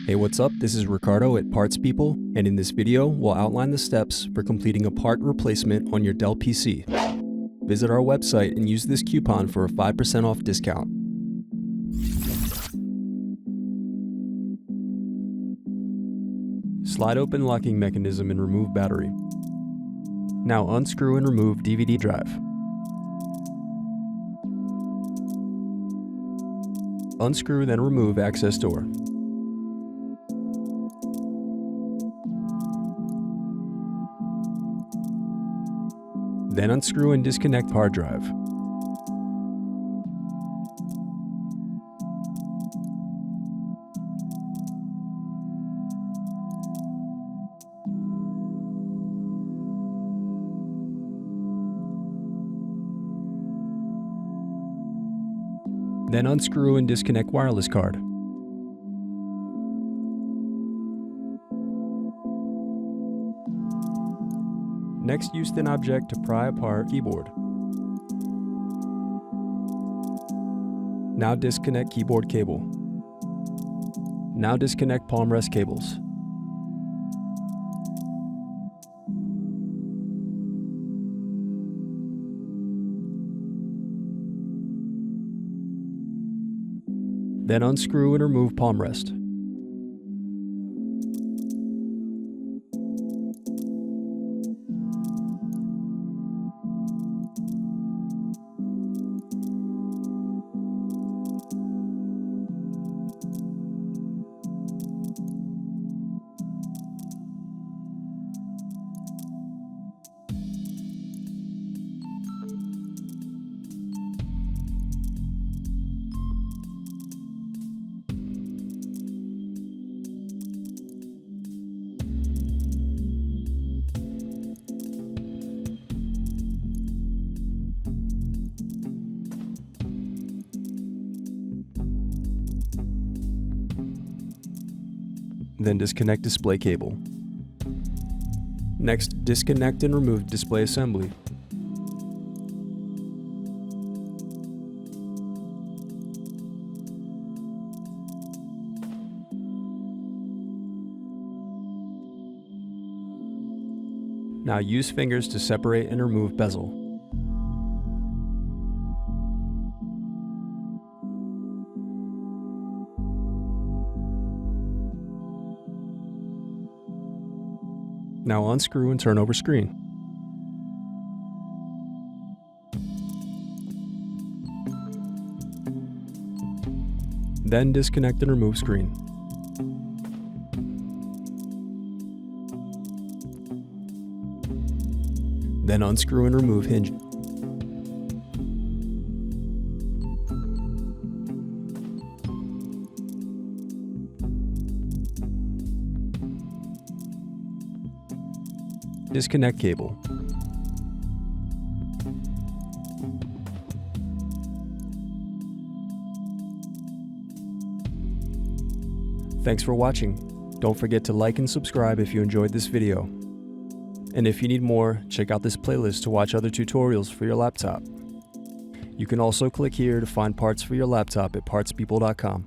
Hey, what's up? This is Ricardo at Parts People, and in this video, we'll outline the steps for completing a part replacement on your Dell PC. Visit our website and use this coupon for a 5% off discount. Slide open locking mechanism and remove battery. Now unscrew and remove DVD drive. Unscrew, then remove access door. Then unscrew and disconnect hard drive. Then unscrew and disconnect wireless card. Next, use thin object to pry apart keyboard. Now disconnect keyboard cable. Now disconnect palm rest cables. Then unscrew and remove palm rest. Then disconnect display cable. Next, disconnect and remove display assembly. Now use fingers to separate and remove bezel. Now unscrew and turn over screen. Then disconnect and remove screen. Then unscrew and remove hinge. Disconnect cable. Thanks for watching. Don't forget to like and subscribe if you enjoyed this video. And if you need more, check out this playlist to watch other tutorials for your laptop. You can also click here to find parts for your laptop at partspeople.com.